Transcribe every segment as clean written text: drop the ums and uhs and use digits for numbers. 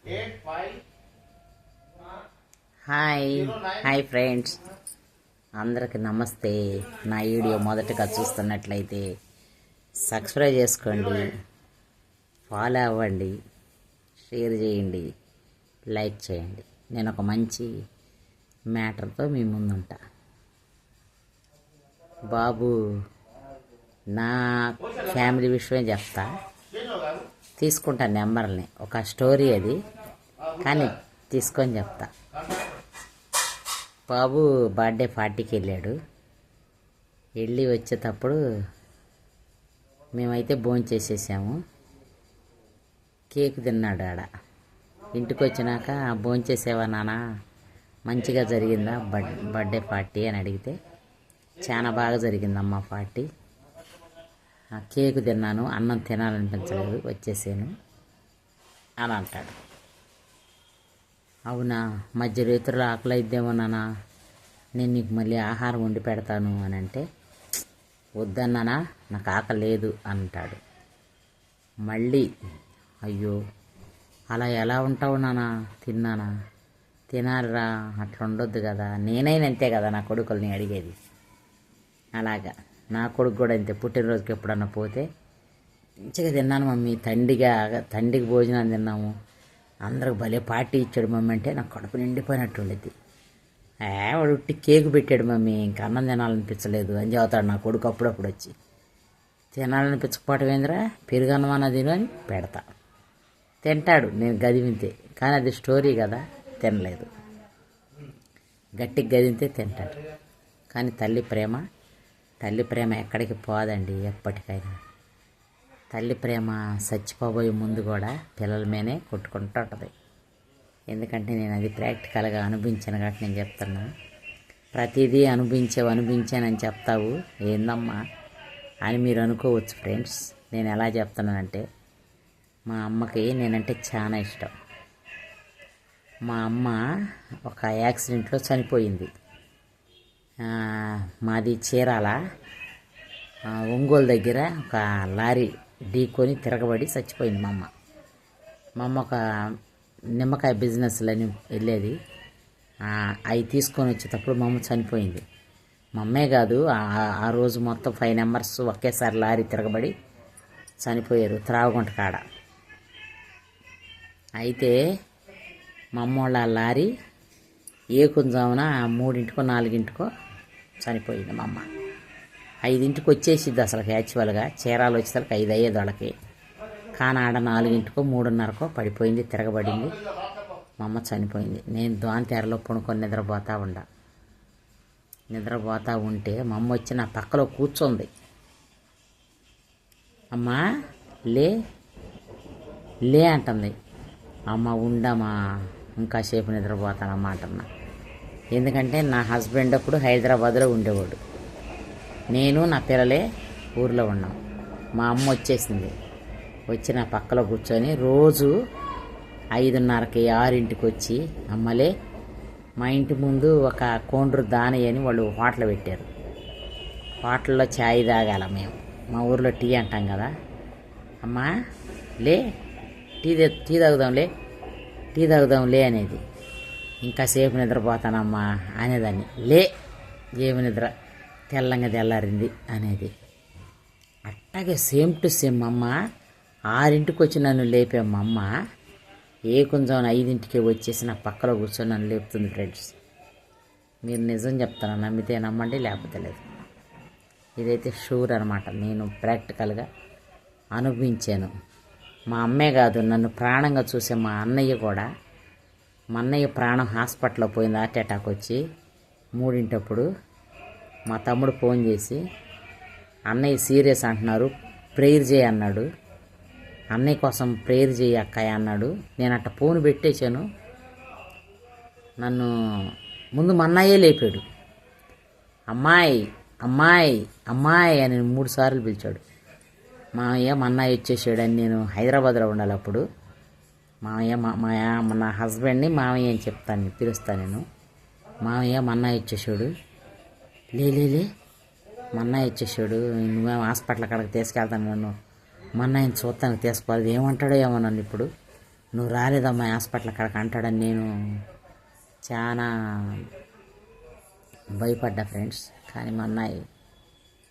Hi hi friends, అందరికి నమస్తే. నా వీడియో మొదటగా చూస్తున్నట్లయితే సబ్స్క్రైబ్ చేసుకోండి, ఫాలో అవ్వండి, షేర్ చేయండి, లైక్ చేయండి. నేను ఒక మంచి మ్యాటర్తో మీ ముందుంటా. బాబు, నా ఫ్యామిలీ విషయమే చెప్తా, తీసుకుంటా నెంబర్ని. ఒక స్టోరీ అది, కానీ తీసుకొని చెప్తా. బాబు బర్త్డే పార్టీకి వెళ్ళాడు. వెళ్ళి వచ్చేటప్పుడు మేమైతే భోంచేసేసాము. కేక్ తిన్నాడు ఆడ. ఇంటికి వచ్చినాక భోంచేసేవా నాన్న, మంచిగా జరిగిందా బర్త్డే పార్టీ అని అడిగితే, చాలా బాగా జరిగిందమ్మా పార్టీ, కేకు తిన్నాను, అన్నం తినాలనిపించలేదు, వచ్చేసాను అని అంటాడు. అవునా, మధ్య రేతుల్లో ఆకలి అయిద్దేమో నాన్న, నేను నీకు మళ్ళీ ఆహారం వండి పెడతాను అని అంటే, వద్దన్నానా, నాకు ఆకలి లేదు అంటాడు. మళ్ళీ అయ్యో అలా ఎలా ఉంటావు నాన్న, తిన్నానా, తినాలిరా, అట్లా ఉండొద్దు కదా, నేనైనా అంతే కదా నా కొడుకుల్ని అడిగేది. అలాగా నా కొడుకు కూడా అంతే. పుట్టినరోజుకి ఎప్పుడన్నా పోతే, మంచిగా తిన్నాను మమ్మీ, తండ్రికి భోజనం తిన్నాము, అందరికి భలే పార్టీ ఇచ్చాడు మమ్మీ అంటే నాకు కడుపు నిండిపోయినట్టు ఉండేది. వాడు ఉట్టి కేకు పెట్టాడు మమ్మీ, ఇంకా అన్నం తినాలనిపించలేదు అని చెబుతాడు నా కొడుకు అప్పుడప్పుడు వచ్చి. తినాలనిపించకపోవటం ఏందిరా, పెరుగన్నం అన్నది అని పెడతా, తింటాడు. నేను గదివింతే, కానీ అది స్టోరీ కదా, తినలేదు. గట్టికి గదివితే తింటాడు. కానీ తల్లి ప్రేమ ఎక్కడికి పోదండి, ఎప్పటికైనా. తల్లి ప్రేమ చచ్చిపోబోయే ముందు కూడా పిల్లల మీదే కొట్టుకుంటూ ఉంటుంది. ఎందుకంటే నేను అది ప్రాక్టికల్గా అనుభవించాను కాబట్టి నేను చెప్తున్నా. ప్రతిదీ అనుభవించానని చెప్తావు ఏందమ్మా అని మీరు అనుకోవచ్చు ఫ్రెండ్స్. నేను ఎలా చెప్తున్నానంటే, మా అమ్మకి నేనంటే చాలా ఇష్టం. మా అమ్మ ఒక యాక్సిడెంట్లో చనిపోయింది. మాది చీరాల, ఒంగోలు దగ్గర ఒక లారీ ఢీకొని తిరగబడి చచ్చిపోయింది మా అమ్మ. మా అమ్మ ఒక నిమ్మకాయ బిజినెస్లని వెళ్ళేది, అవి తీసుకొని వచ్చేటప్పుడు మా అమ్మ చనిపోయింది. మా అమ్మే కాదు, ఆ రోజు మొత్తం 5 మెంబర్స్ ఒకేసారి లారీ తిరగబడి చనిపోయారు త్రావగుంట కాడ. అయితే మా అమ్మ వాళ్ళ లారీ ఏకుంజామున 3కో 4కో చనిపోయింది మా అమ్మ. 5ంటికి వచ్చేసిద్ది అసలు యాక్చువల్గా, చీరాలు వచ్చేసరికి 5 అయ్యేది వాళ్ళకి. కానీ ఆడ 4కో 3:30కో పడిపోయింది, తిరగబడింది, మా అమ్మ చనిపోయింది. నేను దోంతెరలో పడుకొని నిద్రపోతా ఉంటే మా అమ్మ వచ్చి నా పక్కలో కూర్చుంది. అమ్మా లే అంటుంది. అమ్మ ఉండమ్మా, ఇంకాసేపు నిద్రపోతానమ్మా అంటున్నా. ఎందుకంటే నా హస్బెండ్ అప్పుడు హైదరాబాద్లో ఉండేవాడు, నేను నా పిల్లలే ఊర్లో ఉన్నాం. మా అమ్మ వచ్చేసింది, వచ్చి నా పక్కలో కూర్చొని రోజు 5:30కి 6ంటికి వచ్చి, అమ్మలే, మా ఇంటి ముందు ఒక కోండ్రు దాని అని వాళ్ళు హోటల్ పెట్టారు, హోటల్లో ఛాయ్ తాగాల మేము, మా ఊర్లో టీ అంటాం కదా. అమ్మా లే, టీ తాగుదాంలే అనేది. ఇంకాసేపు నిద్రపోతానమ్మా అనేదాన్ని. లే, ఏమి నిద్ర, తెల్లంగా తెల్లారింది అనేది. అట్టాగే సేమ్ టు సేమ్ మా అమ్మ 6ంటికి వచ్చి నన్ను లేపే మా అమ్మ కొంచెం 5ంటికి వచ్చేసి నా పక్కలో కూర్చొని నన్ను లేపుతుంది ఫ్రెండ్స్. మీరు నిజం చెప్తాను, నమ్మితే నమ్మండి, లేకపోతే లేదు. ఇదైతే షూర్ అనమాట, నేను ప్రాక్టికల్గా అనుభవించాను. మా అమ్మే కాదు, నన్ను ప్రాణంగా చూసే మా అన్నయ్య కూడా. మా అన్నయ్య ప్రాణం హాస్పిటల్లో పోయింది, హార్ట్ అటాక్ వచ్చి 3ంటప్పుడు. మా తమ్ముడు ఫోన్ చేసి, అన్నయ్య సీరియస్ అంటున్నారు, ప్రేయర్ చేయి అన్నాడు. అన్నయ్య కోసం ప్రేయర్ చేయి అక్కయ్య అన్నాడు. నేను అట్ట ఫోన్ పెట్టేశాను. నన్ను ముందు మా అన్నయ్యే లేపాడు. అమ్మాయి అమ్మాయి అమ్మాయి అని 3 సార్లు పిలిచాడు. మామయ్య మా అన్నయ్య వచ్చేసాడని, నేను హైదరాబాద్లో ఉండాలి అప్పుడు. మామయ్య నా హస్బెండ్ని మామయ్య అని చెప్తాను, పిలుస్తాను నేను. మామయ్య మా అన్నయ్య వచ్చేసాడు, లే మా అన్నయ్య వచ్చేసాడు, నువ్వేమో హాస్పిటల్ కాడికి తీసుకెళ్తాను, నన్ను మా అన్నయ్యని చూస్తానికి తీసుకోవాలి, ఏమంటాడో ఏమో నన్ను ఇప్పుడు నువ్వు రాలేదమ్మా హాస్పిటల్ అక్కడికి అంటాడని నేను చాలా భయపడ్డా ఫ్రెండ్స్. కానీ మా అన్నయ్య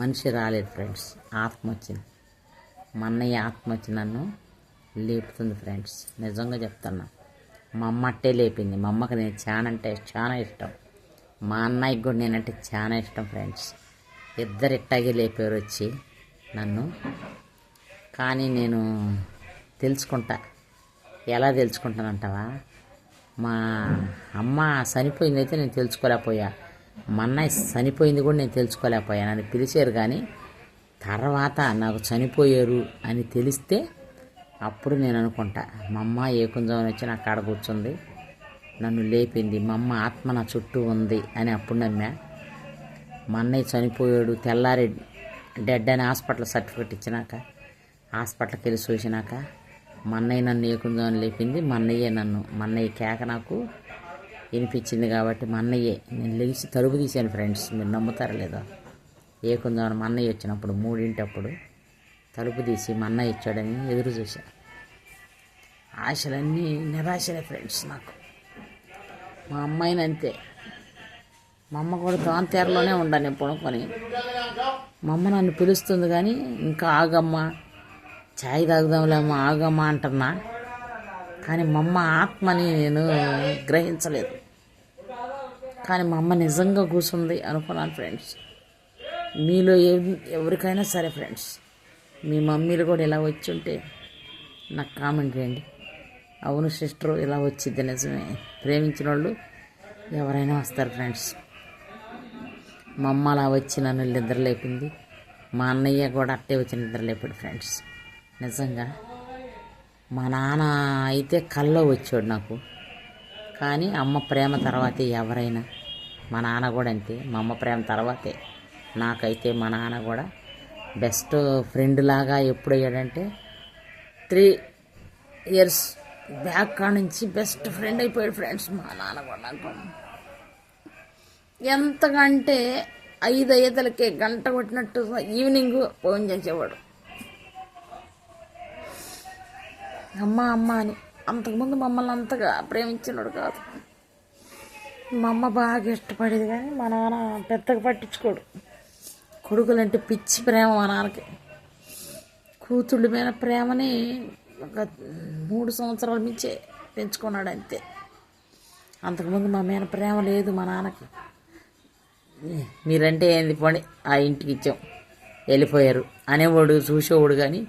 మనిషి రాలేదు ఫ్రెండ్స్, ఆత్మ వచ్చింది. మా అన్నయ్య ఆత్మ వచ్చి నన్ను లేపుతుంది ఫ్రెండ్స్. నిజంగా చెప్తున్నా, మా అమ్మ అట్టే లేపింది. మా అమ్మకి నేను చాలా అంటే చాలా ఇష్టం, మా అన్నయ్యకి కూడా నేనంటే చాలా ఇష్టం ఫ్రెండ్స్. ఇద్దరు ఇట్టాగే లేపారు వచ్చి నన్ను. కానీ నేను తెలుసుకుంటా. ఎలా తెలుసుకుంటానంటావా? మా అమ్మ చనిపోయింది అయితే నేను తెలుసుకోలేకపోయా, మా అన్నయ్య చనిపోయింది కూడా నేను తెలుసుకోలేకపోయా. నన్ను పిలిచారు కానీ తర్వాత నాకు చనిపోయారు అని తెలిస్తే అప్పుడు నేను అనుకుంటా, మా అమ్మ ఏకుంజామని వచ్చి నా కాడ కూర్చుంది, నన్ను లేపింది, మా అమ్మ ఆత్మ నా చుట్టూ ఉంది అని అప్పుడు నమ్మా. మా అన్నయ్య చనిపోయాడు తెల్లారి డెడ్ అని హాస్పిటల్ సర్టిఫికెట్ ఇచ్చినాక, హాస్పిటల్కి వెళ్ళి చూసినాక మా అన్నయ్య నన్ను ఏకుంజామని లేపింది. మా అన్నయ్య కేక నాకు వినిపించింది కాబట్టి మా అన్నయ్యే. నేను లేచి తలుపు తీశాను ఫ్రెండ్స్, మీరు నమ్ముతారా లేదా? ఏకుందామని మా అన్నయ్య వచ్చినప్పుడు 3 తలుపు తీసి మా అన్నయ్య ఇచ్చాడని ఎదురు చూశా. ఆశలన్నీ నిరాశలే ఫ్రెండ్స్ నాకు. మా అమ్మాయిని అంతే, మా అమ్మ కూడా దాంతేరలోనే ఉండా నేను పడుకొని. మా అమ్మ నన్ను పిలుస్తుంది కానీ ఇంకా ఆగమ్మా, ఛాయ్ తాగుదాంలేమ్మా, ఆగమ్మా అంటున్నా. కానీ మా అమ్మ ఆత్మని నేను గ్రహించలేదు. కానీ మా అమ్మ నిజంగా కూర్చుంది అనుకున్నాను ఫ్రెండ్స్. మీలో ఎవరికైనా సరే ఫ్రెండ్స్, మీ మమ్మీలు కూడా ఇలా వచ్చి ఉంటే నాకు కామెంట్ చేయండి. అవును సిస్టరు ఇలా వచ్చిద్ది, నిజమే. ప్రేమించిన వాళ్ళు ఎవరైనా వస్తారు ఫ్రెండ్స్. మా అమ్మ అలా వచ్చి నన్ను నిద్ర లేపింది, మా అన్నయ్య కూడా అట్టే వచ్చి నిద్ర లేపాడు ఫ్రెండ్స్. నిజంగా మా నాన్న అయితే కల్లో వచ్చాడు నాకు. కానీ అమ్మ ప్రేమ తర్వాతే ఎవరైనా, మా నాన్న కూడా అంతే. మా అమ్మ ప్రేమ తర్వాతే నాకైతే మా నాన్న కూడా బెస్ట్ ఫ్రెండ్ లాగా ఎప్పుడయ్యాడంటే 3 years బ్యాక్ కాడ నుంచి బెస్ట్ ఫ్రెండ్ అయిపోయాడు ఫ్రెండ్స్. మా నాన్న కూడా నాకు ఎంతకంటే 5 అయ్యేతలకే గంట కొట్టినట్టు ఈవినింగ్ ఫోన్ చేసేవాడు, అమ్మ అమ్మ అని. అంతకుముందు మమ్మల్ని అంతగా ప్రేమించినాడు కాదు. మా అమ్మ బాగా ఇష్టపడేది కానీ మా నాన్న పెద్దగా పట్టించుకోడు. కొడుకులంటే పిచ్చి ప్రేమ మా నాన్నకి. కూతుళ్ళ మీద ప్రేమని ఒక 3 సంవత్సరాల నుంచే పెంచుకున్నాడు అంతే. అంతకుముందు మా మీద ప్రేమ లేదు మా నాన్నకి. మీరంటే ఏంది పోండి, ఆ ఇంటికి ఇచ్చాం వెళ్ళిపోయారు అనేవాడు, చూసేవాడు. కానీ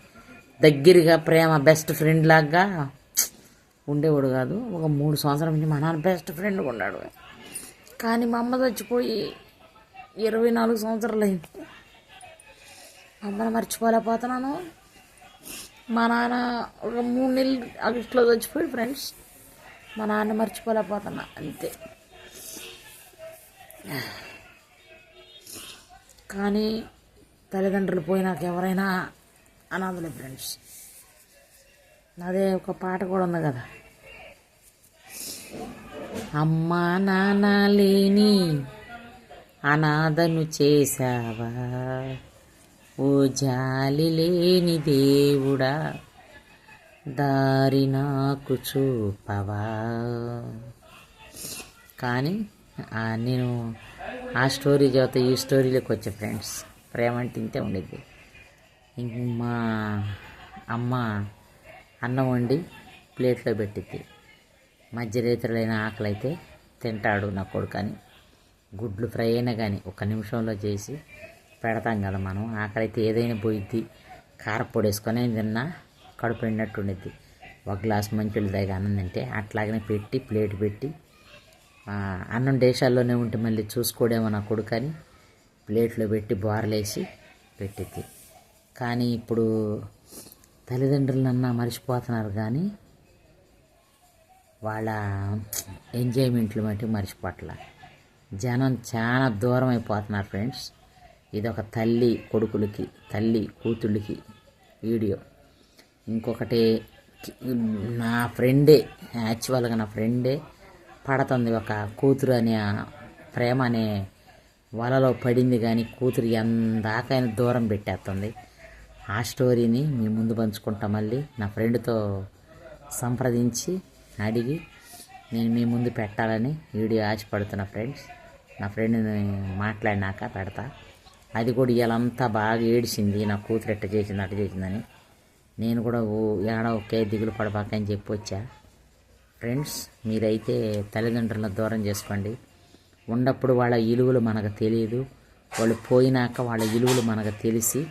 దగ్గరగా ప్రేమ బెస్ట్ ఫ్రెండ్ లాగా ఉండేవాడు కాదు. ఒక 3 సంవత్సరాల నుంచి మా నాన్న బెస్ట్ ఫ్రెండ్గా ఉన్నాడు. కానీ మా అమ్మ చచ్చిపోయి 24 సంవత్సరాలు అయింది. అమ్మని మర్చిపోలేకపోతున్నాను. మా నాన్న ఒక 3 నెలలు ఆగస్టులో చచ్చిపోయాడు ఫ్రెండ్స్. మా నాన్న మర్చిపోలేకపోతున్నా అంతే. కానీ తల్లిదండ్రులు పోయినాక ఎవరైనా అనాథలే ఫ్రెండ్స్. అదే ఒక పాట కూడా ఉంది కదా, అమ్మా నాన్న లేని అనాథను చేశావా, ఓ జాలి లేని దేవుడా దారి నాకు చూపవా. కానీ నేను ఆ స్టోరీ చదివితే ఈ స్టోరీలోకి వచ్చే ఫ్రెండ్స్. ప్రేమ అంటే ఇంతే ఉండేది. ఇంక మా అమ్మ అన్నం వండి ప్లేట్లో పెట్టిద్ది. మధ్యరేతులైన ఆకలి అయితే తింటాడు నా కొడుకు అని. గుడ్లు ఫ్రై అయినా కానీ 1 నిమిషంలో చేసి పెడతాం కదా మనం. ఆకలి అయితే ఏదైనా పోయిద్ది. కారపొడి వేసుకొని తిన్నా కడుపు నిండినట్టు ఉండిద్ది. 1 గ్లాస్ మంచిలు తాగి అన్నం తింటే అట్లాగనే పెట్టి ప్లేట్ పెట్టి, అన్నం దేశాల్లోనే ఉంటే మళ్ళీ చూసుకోడేమో నా కొడుకు అని ప్లేట్లో పెట్టి బోర్లేసి పెట్టిద్ది. కానీ ఇప్పుడు తల్లిదండ్రులన్నా మర్చిపోతున్నారు కానీ వాళ్ళ ఎంజాయ్మెంట్లు మట్టి మర్చిపోట్ల. జనం చాలా దూరం అయిపోతున్నారు ఫ్రెండ్స్. ఇదొక తల్లి కొడుకులకి, తల్లి కూతుళ్ళకి వీడియో. ఇంకొకటి నా ఫ్రెండే, యాక్చువల్గా నా ఫ్రెండే పడుతుంది ఒక కూతురు అనే ప్రేమ అనే వలలో పడింది. కానీ కూతురు ఎందాకైనా దూరం పెట్టేస్తుంది. ఆ స్టోరీని మీ ముందు పంచుకుంటా. మళ్ళీ నా ఫ్రెండ్తో సంప్రదించి అడిగి నేను మీ ముందు పెట్టాలని వీడియో ఆశపడుతున్నా ఫ్రెండ్స్. నా ఫ్రెండ్ని మాట్లాడినాక పెడతా. అది కూడా ఇవాళంతా బాగా ఏడిసింది, నా కూతురు ఎట్ట చేసింది అట్ట చేసిందని. నేను కూడా ఒకే దిగులు పడబాకని చెప్పి వచ్చా. ఫ్రెండ్స్, మీరైతే తల్లిదండ్రులను దూరం చేసుకోండి. ఉన్నప్పుడు వాళ్ళ విలువలు మనకు తెలియదు, వాళ్ళు పోయినాక వాళ్ళ విలువలు మనకు తెలిసి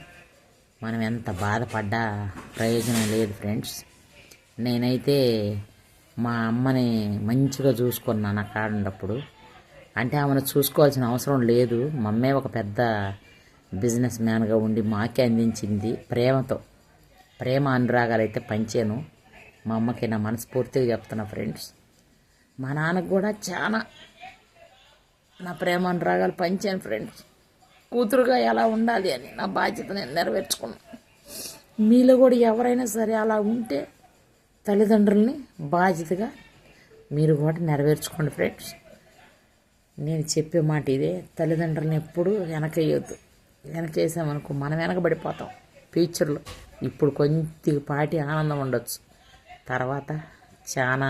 మనం ఎంత బాధపడ్డా ప్రయోజనం లేదు ఫ్రెండ్స్. నేనైతే మా అమ్మని మంచిగా చూసుకున్నాను నా కాడున్నప్పుడు. అంటే ఆమెను చూసుకోవాల్సిన అవసరం లేదు, మా అమ్మే ఒక పెద్ద బిజినెస్ మ్యాన్గా ఉండి మాకే అందించింది ప్రేమతో. ప్రేమ అనురాగాలు అయితే పంచాను మా అమ్మకి, నా మనస్ఫూర్తిగా చెప్తున్నా ఫ్రెండ్స్. మా నాన్నకు కూడా చాలా నా ప్రేమ అనురాగాలు పంచాను ఫ్రెండ్స్. కూతురుగా ఎలా ఉండాలి అని నా బాధ్యత నేను నెరవేర్చుకున్నాను. మీలో కూడా ఎవరైనా సరే అలా ఉంటే తల్లిదండ్రుల్ని బాధ్యతగా మీరు కూడా నెరవేర్చుకోండి ఫ్రెండ్స్. నేను చెప్పే మాట ఇదే, తల్లిదండ్రులను ఎప్పుడు వెనకేసామనుకో మనం వెనకబడిపోతాం ఫ్యూచర్లో. ఇప్పుడు కొద్దిపాటి ఆనందం ఉండొచ్చు, తర్వాత చాలా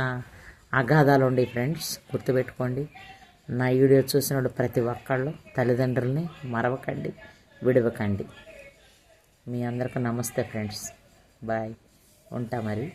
అగాధాలు ఉండేవి ఫ్రెండ్స్. గుర్తుపెట్టుకోండి. నా వీడియో చూసిన ప్రతి ఒక్కళ్ళు తల్లిదండ్రుల్ని మరవకండి, విడవకండి. మీ అందరికీ నమస్తే ఫ్రెండ్స్. బాయ్, ఉంటా మరి.